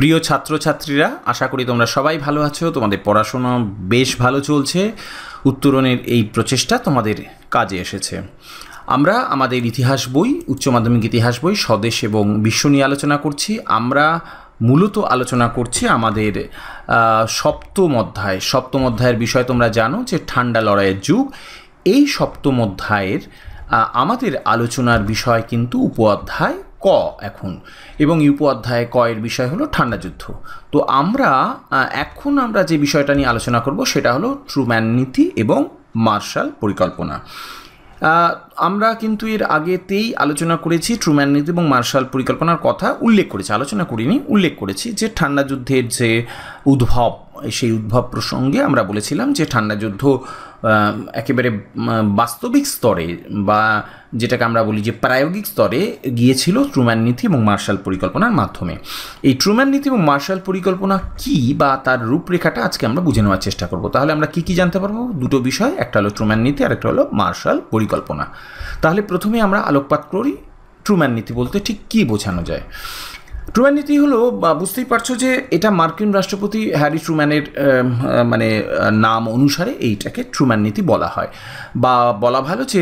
প্রিয় ছাত্রছাত্রীরা, আশা করি তোমরা সবাই ভালো আছো। তোমাদের পড়াশোনা বেশ ভালো চলছে। উত্তরণের এই প্রচেষ্টা তোমাদের কাজে এসেছে। আমরা আমাদের ইতিহাস বই, উচ্চ মাধ্যমিক ইতিহাস বই স্বদেশ এবং বিশ্ব নিয়ে আলোচনা করছি। আমরা মূলত আলোচনা করছি আমাদের সপ্তম অধ্যায়ের বিষয়। তোমরা জানো যে ঠান্ডা লড়াইয়ের যুগ। এই সপ্তম অধ্যায়ের আমাদের আলোচনার বিষয় কিন্তু উপ-অধ্যায় ক এখন, এবং উপ-অধ্যায় ক এর বিষয় হলো ঠান্ডা যুদ্ধ। তো এখন আমরা যে বিষয়টা নিয়ে আলোচনা করব সেটা হলো ট্রুম্যান নীতি এবং মার্শাল পরিকল্পনা। আমরা কিন্তু এর আগেতেই আলোচনা করেছি ট্রুম্যান নীতি এবং মার্শাল পরিকল্পনার কথা উল্লেখ করেছি, আলোচনা করিনি, উল্লেখ করেছি যে ঠান্ডা যুদ্ধের যে উদ্ভব, সেই উদ্ভব প্রসঙ্গে আমরা বলেছিলাম যে ঠান্ডা যুদ্ধ একেবারে বাস্তবিক স্তরে বা যেটাকে আমরা বলি যে প্রায়োগিক স্তরে গিয়েছিল ট্রুম্যান নীতি এবং মার্শাল পরিকল্পনার মাধ্যমে। এই ট্রুম্যান নীতি এবং মার্শাল পরিকল্পনা কি বা তার রূপরেখাটা আজকে আমরা বুঝে নেওয়ার চেষ্টা করব। তাহলে আমরা কি জানতে পারবো? দুটো বিষয়, একটা হলো ট্রুম্যান নীতি আর একটা হলো মার্শাল পরিকল্পনা। তাহলে প্রথমে আমরা আলোকপাত করি ট্রুম্যান নীতি বলতে ঠিক কী বোঝানো যায়। ট্রুম্যান নীতি হলো, বুঝতেই পারছো যে এটা মার্কিন রাষ্ট্রপতি হ্যারি ট্রুম্যানের নাম অনুসারে এইটাকে ট্রুম্যান নীতি বলা হয়, বা বলা ভালো যে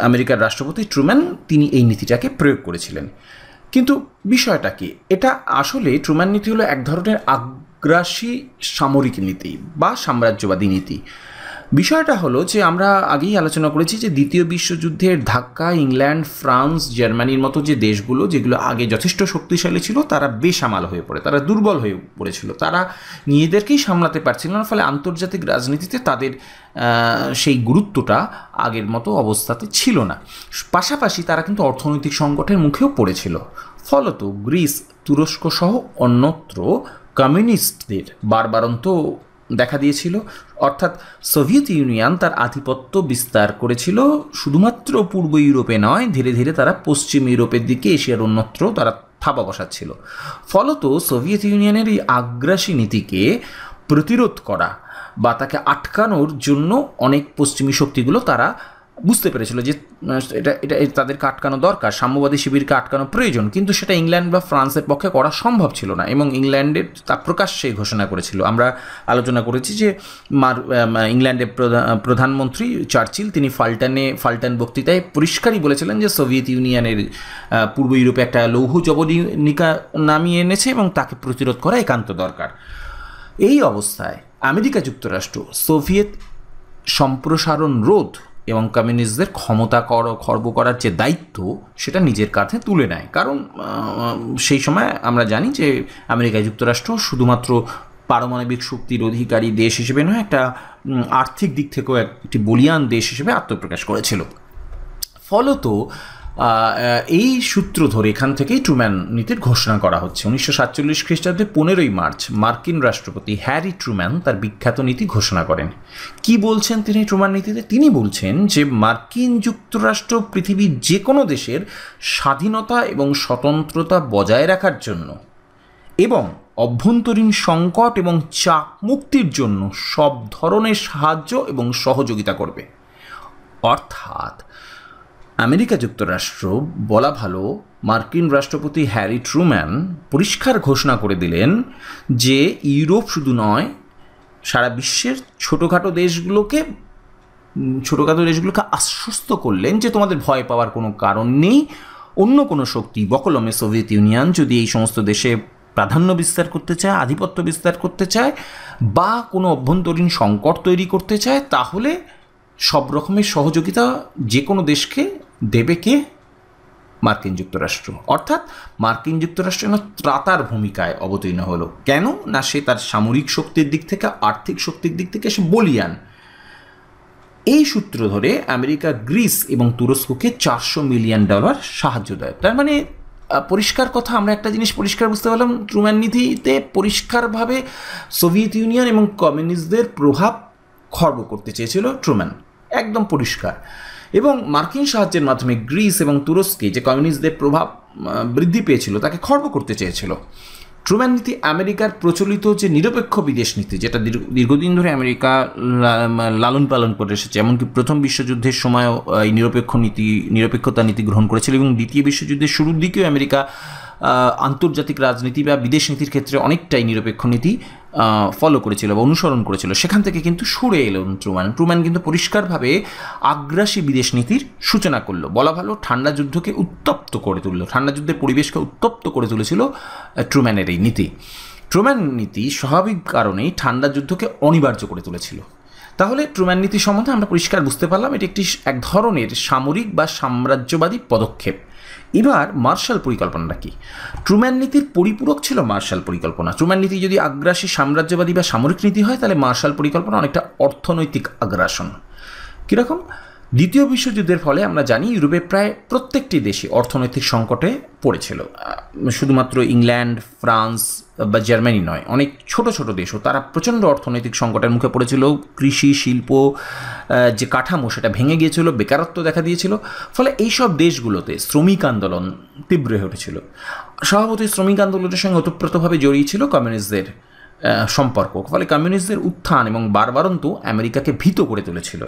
আমেরিকার রাষ্ট্রপতি ট্রুম্যান তিনি এই নীতিটাকে প্রয়োগ করেছিলেন। কিন্তু বিষয়টা কি? এটা আসলে ট্রুম্যান নীতি হলো এক ধরনের আগ্রাসী সামরিক নীতি বা সাম্রাজ্যবাদী নীতি। বিষয়টা হলো যে আমরা আগেই আলোচনা করেছি যে দ্বিতীয় বিশ্বযুদ্ধের ধাক্কা ইংল্যান্ড, ফ্রান্স, জার্মানির মতো যে দেশগুলো যেগুলো আগে যথেষ্ট শক্তিশালী ছিল তারা বেসামাল হয়ে পড়ে, তারা দুর্বল হয়ে পড়েছিল, তারা নিজেদেরকেই সামলাতে পারছিল না। ফলে আন্তর্জাতিক রাজনীতিতে তাদের সেই গুরুত্বটা আগের মতো অবস্থাতে ছিল না। পাশাপাশি তারা কিন্তু অর্থনৈতিক সংকটের মুখেও পড়েছিল। ফলত গ্রিস, তুরস্ক সহ অন্যত্র কমিউনিস্টদের বারবারন্ত দেখা দিয়েছিল। অর্থাৎ সোভিয়েত ইউনিয়ন তার আধিপত্য বিস্তার করেছিল শুধুমাত্র পূর্ব ইউরোপে নয়, ধীরে ধীরে তারা পশ্চিম ইউরোপের দিকে, এশিয়ার অন্যত্র তারা থাবা বসাচ্ছিল। ফলত সোভিয়েত ইউনিয়নের এই আগ্রাসী নীতিকে প্রতিরোধ করা বা তাকে আটকানোর জন্য অনেক পশ্চিমী শক্তিগুলো তারা বুঝতে পেরেছিল যে এটা তাদেরকে আটকানো দরকার, সাম্যবাদী শিবিরকে আটকানো প্রয়োজন। কিন্তু সেটা ইংল্যান্ড বা ফ্রান্সের পক্ষে করা সম্ভব ছিল না, এবং ইংল্যান্ডের তা প্রকাশ্যে ঘোষণা করেছিল। আমরা আলোচনা করেছি যে ইংল্যান্ডের প্রধানমন্ত্রী চার্চিল তিনি ফাল্টান বক্তৃতায় পরিষ্কারই বলেছিলেন যে সোভিয়েত ইউনিয়নের পূর্ব ইউরোপে একটা লৌহ জবনিকা নামিয়ে এনেছে এবং তাকে প্রতিরোধ করা একান্ত দরকার। এই অবস্থায় আমেরিকা যুক্তরাষ্ট্র সোভিয়েত সম্প্রসারণ রোধ এবং কমিউনিস্টদের ক্ষমতা খর্ব করার যে দায়িত্ব সেটা নিজের কাঁধে তুলে নেয়। কারণ সেই সময় আমরা জানি যে আমেরিকা যুক্তরাষ্ট্র শুধুমাত্র পারমাণবিক শক্তির অধিকারী দেশ হিসেবে নয়, একটা আর্থিক দিক থেকেও একটি বলিয়ান দেশ হিসেবে আত্মপ্রকাশ করেছিল। ফলত এই সূত্র ধরে এখান থেকেই ট্রুম্যান নীতির ঘোষণা করা হচ্ছে। 1947 খ্রিস্টাব্দে 15ই মার্চ মার্কিন রাষ্ট্রপতি হ্যারি ট্রুম্যান তার বিখ্যাত নীতি ঘোষণা করেন। কি বলছেন তিনি ট্রুম্যান নীতিতে? তিনি বলছেন যে মার্কিন যুক্তরাষ্ট্র পৃথিবীর যে কোনো দেশের স্বাধীনতা এবং স্বতন্ত্রতা বজায় রাখার জন্য এবং অভ্যন্তরীণ সংকট এবং চাপ মুক্তির জন্য সব ধরনের সাহায্য এবং সহযোগিতা করবে। অর্থাৎ আমেরিকা যুক্তরাষ্ট্র, বলা ভালো মার্কিন রাষ্ট্রপতি হ্যারি ট্রুম্যান পরিষ্কার ঘোষণা করে দিলেন যে ইউরোপ শুধু নয়, সারা বিশ্বের ছোটোখাটো দেশগুলোকে আশ্বস্ত করলেন যে তোমাদের ভয় পাওয়ার কোনো কারণ নেই। অন্য কোনো শক্তি, বকলমে সোভিয়েত ইউনিয়ন যদি এই সমস্ত দেশে প্রাধান্য বিস্তার করতে চায়, আধিপত্য বিস্তার করতে চায় বা কোনো অভ্যন্তরীণ সংকট তৈরি করতে চায়, তাহলে সব রকমের সহযোগিতা যে কোনো দেশকে দেবে কে? মার্কিন যুক্তরাষ্ট্র। অর্থাৎ মার্কিন যুক্তরাষ্ট্র ত্রাতার ভূমিকায় অবতীর্ণ হলো। কেন না, সে তার সামরিক শক্তির দিক থেকে, আর্থিক শক্তির দিক থেকে সে বলিয়ান। এই সূত্র ধরে আমেরিকা গ্রিস এবং তুরস্ককে $400 মিলিয়ন সাহায্য দেয়। তার মানে পরিষ্কার কথা, আমরা একটা জিনিস পরিষ্কার বুঝতে পারলাম, ট্রুম্যান নীতিতে পরিষ্কারভাবে সোভিয়েত ইউনিয়ন এবং কমিউনিস্টদের প্রভাব খর্ব করতে চেয়েছিল ট্রুম্যান, একদম পরিষ্কার। এবং মার্কিন সাহায্যের মাধ্যমে গ্রিস এবং তুরস্কে যে কমিউনিস্টদের প্রভাব বৃদ্ধি পেয়েছিল তাকে খর্ব করতে চেয়েছিল। ট্রুম্যান নীতি আমেরিকার প্রচলিত যে নিরপেক্ষ বিদেশ নীতি, যেটা দীর্ঘদিন ধরে আমেরিকা লালন পালন করে এসেছে, এমনকি প্রথম বিশ্বযুদ্ধের সময়ও এই নিরপেক্ষতা নীতি গ্রহণ করেছিল, এবং দ্বিতীয় বিশ্বযুদ্ধের শুরুর দিকেও আমেরিকা আন্তর্জাতিক রাজনীতি বা বিদেশ নীতির ক্ষেত্রে অনেকটাই নিরপেক্ষ নীতি ফলো করেছিল বা অনুসরণ করেছিল। সেখান থেকে কিন্তু সরে এলেন ট্রুম্যান কিন্তু পরিষ্কারভাবে আগ্রাসী বিদেশ নীতির সূচনা করলো। বলা ভালো ঠান্ডা যুদ্ধকে উত্তপ্ত করে তুললো, ঠান্ডা যুদ্ধের পরিবেশকে উত্তপ্ত করে তুলেছিল ট্রুম্যানের এই নীতি। ট্রুম্যান নীতি স্বাভাবিক কারণেই ঠান্ডা যুদ্ধকে অনিবার্য করে তুলেছিল। তাহলে ট্রুম্যান নীতি সম্বন্ধে আমরা পরিষ্কার বুঝতে পারলাম এটি একটি এক ধরনের সামরিক বা সাম্রাজ্যবাদী পদক্ষেপ। এবার মার্শাল পরিকল্পনাটা কি? ট্রুম্যান নীতির পরিপূরক ছিল মার্শাল পরিকল্পনা। ট্রুম্যান নীতি যদি আগ্রাসী সাম্রাজ্যবাদী বা সামরিক নীতি হয়, তাহলে মার্শাল পরিকল্পনা অনেকটা অর্থনৈতিক আগ্রাসন। কীরকম? দ্বিতীয় বিশ্বযুদ্ধের ফলে আমরা জানি ইউরোপের প্রায় প্রত্যেকটি দেশই অর্থনৈতিক সংকটে পড়েছিল। শুধুমাত্র ইংল্যান্ড, ফ্রান্স বা জার্মানি নয়, অনেক ছোট ছোট দেশও তারা প্রচণ্ড অর্থনৈতিক সংকটের মুখে পড়েছিল। কৃষি শিল্প যে কাঠামো সেটা ভেঙে গিয়েছিল, বেকারত্ব দেখা দিয়েছিল। ফলে এইসব দেশগুলোতে শ্রমিক আন্দোলন তীব্র হয়ে উঠেছিল। স্বভাবতই শ্রমিক আন্দোলনের সঙ্গে ওতপ্রোতভাবে জড়িয়ে ছিল কমিউনিস্টদের সম্পর্ক। ফলে কমিউনিস্টদের উত্থান এবং বারবারন্ত আমেরিকাকে ভীত করে তুলেছিল।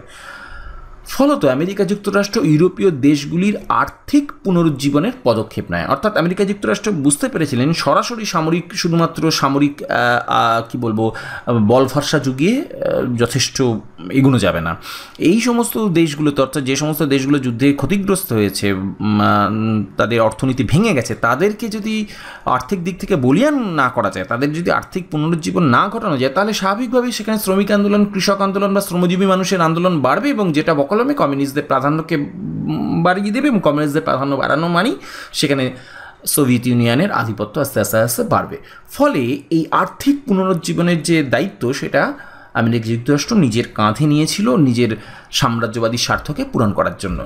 ফলত আমেরিকা যুক্তরাষ্ট্র ইউরোপীয় দেশগুলির আর্থিক পুনরুজ্জীবনের পদক্ষেপ নেয়। অর্থাৎ আমেরিকা যুক্তরাষ্ট্র বুঝতে পেরেছিলেন সরাসরি শুধুমাত্র সামরিক বল ভরসা যুগিয়ে যথেষ্ট এগোনো যাবে না। এই সমস্ত দেশগুলোতে, অর্থাৎ যে সমস্ত দেশগুলো যুদ্ধে ক্ষতিগ্রস্ত হয়েছে, তাদের অর্থনীতি ভেঙে গেছে, তাদেরকে যদি আর্থিক দিক থেকে বলিয়ান না করা যায়, তাদের যদি আর্থিক পুনরুজ্জীবন না ঘটানো যায়, তাহলে স্বাভাবিকভাবেই সেখানে শ্রমিক আন্দোলন, কৃষক আন্দোলন বা শ্রমজীবী মানুষের আন্দোলন বাড়বে, এবং যেটা বকলমে কমিউনিস্টদের প্রাধান্যকে বাড়িয়ে দেবে, এবং কমিউনিস্টদের প্রাধান্য বাড়ানো মানেই সেখানে সোভিয়েত ইউনিয়নের আধিপত্য আস্তে আস্তে আস্তে বাড়বে। ফলে এই আর্থিক পুনরুজ্জীবনের যে দায়িত্ব, সেটা আমেরিকা যুক্তরাষ্ট্র নিজের কাঁধে নিয়েছিল নিজের সাম্রাজ্যবাদী স্বার্থকে পূরণ করার জন্য।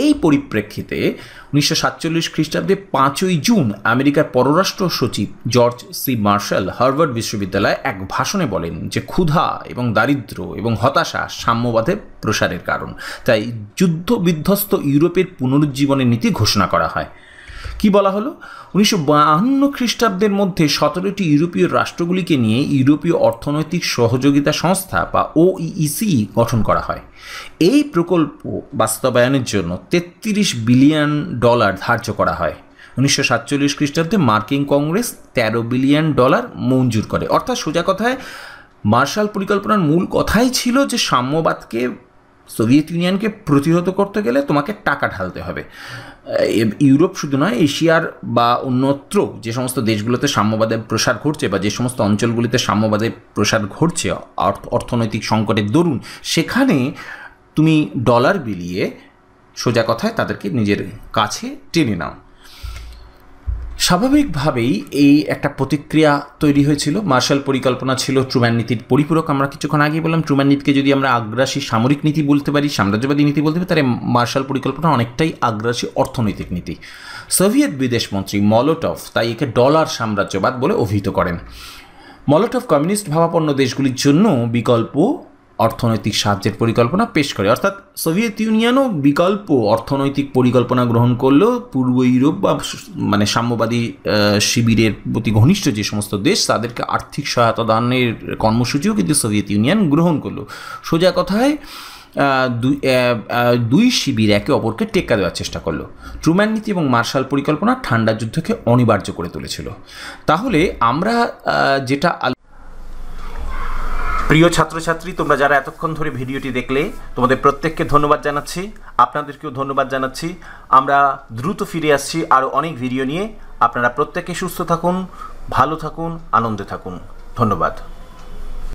এই পরিপ্রেক্ষিতে 1947 খ্রিস্টাব্দে 5ই জুন আমেরিকার পররাষ্ট্র সচিব জর্জ সি মার্শাল হার্ভার্ড বিশ্ববিদ্যালয়ে এক ভাষণে বলেন যে ক্ষুধা এবং দারিদ্র্য এবং হতাশা সাম্যবাদের প্রসারের কারণ। তাই যুদ্ধ বিধ্বস্ত ইউরোপের পুনরুজ্জীবনের নীতি ঘোষণা করা হয়। কি বলা হলো? 1952 খ্রিস্টাব্দের মধ্যে 17টি ইউরোপীয় রাষ্ট্রগুলিকে নিয়ে ইউরোপীয় অর্থনৈতিক সহযোগিতা সংস্থা বা ওইইসি গঠন করা হয়। এই প্রকল্প বাস্তবায়নের জন্য $33 বিলিয়ন ধার্য করা হয়। 1947 খ্রিস্টাব্দে মার্কিন কংগ্রেস $13 বিলিয়ন মঞ্জুর করে। অর্থাৎ সোজা কথায় মার্শাল পরিকল্পনার মূল কথাই ছিল যে সাম্যবাদকে, সোভিয়েত ইউনিয়নকে প্রতিহত করতে গেলে তোমাকে টাকা ঢালতে হবে। ইউরোপ শুধু নয়, এশিয়ার বা অন্যত্র যে সমস্ত দেশগুলোতে সাম্যবাদের প্রসার ঘটছে বা যে সমস্ত অঞ্চলগুলিতে সাম্যবাদের প্রসার ঘটছে অর্থনৈতিক সংকটের দরুন, সেখানে তুমি ডলার বিলিয়ে সোজা কথায় তাদেরকে নিজের কাছে টেনে নাও। স্বাভাবিকভাবেই এই একটা প্রতিক্রিয়া তৈরি হয়েছিল। মার্শাল পরিকল্পনা ছিল ট্রুম্যান নীতির পরিপূরক। আমরা কিছুক্ষণ আগেই বললাম ট্রুম্যান নীতিকে যদি আমরা আগ্রাসী সামরিক নীতি বলতে পারি, সাম্রাজ্যবাদী নীতি বলতে পারি, তাহলে মার্শাল পরিকল্পনা অনেকটাই আগ্রাসী অর্থনৈতিক নীতি। সোভিয়েত বিদেশমন্ত্রী মলোটভ তাই একে ডলার সাম্রাজ্যবাদ বলে অভিহিত করেন। মলোটভ কমিউনিস্ট ভাবাপন্ন দেশগুলির জন্য বিকল্প অর্থনৈতিক সাহায্যের পরিকল্পনা পেশ করে। অর্থাৎ সোভিয়েত ইউনিয়নও বিকল্প অর্থনৈতিক পরিকল্পনা গ্রহণ করলেও পূর্ব ইউরোপ বা সাম্যবাদী শিবিরের প্রতি ঘনিষ্ঠ যে সমস্ত দেশ, তাদেরকে আর্থিক সহায়তা দানের কর্মসূচিও কিন্তু সোভিয়েত ইউনিয়ন গ্রহণ করলো। সোজা কথায় দুই শিবির একে অপরকে টেক্কা দেওয়ার চেষ্টা করলো। ট্রুম্যান নীতি এবং মার্শাল পরিকল্পনা ঠান্ডা যুদ্ধকে অনিবার্য করে তুলেছিল। তাহলে আমরা যেটা, প্রিয় ছাত্রছাত্রী, তোমরা যারা এতক্ষণ ধরে ভিডিওটি দেখলে, তোমাদের প্রত্যেককে ধন্যবাদ জানাচ্ছি। আপনাদেরকেও ধন্যবাদ জানাচ্ছি। আমরা দ্রুত ফিরে আসছি আরও অনেক ভিডিও নিয়ে। আপনারা প্রত্যেকে সুস্থ থাকুন, ভালো থাকুন, আনন্দে থাকুন। ধন্যবাদ।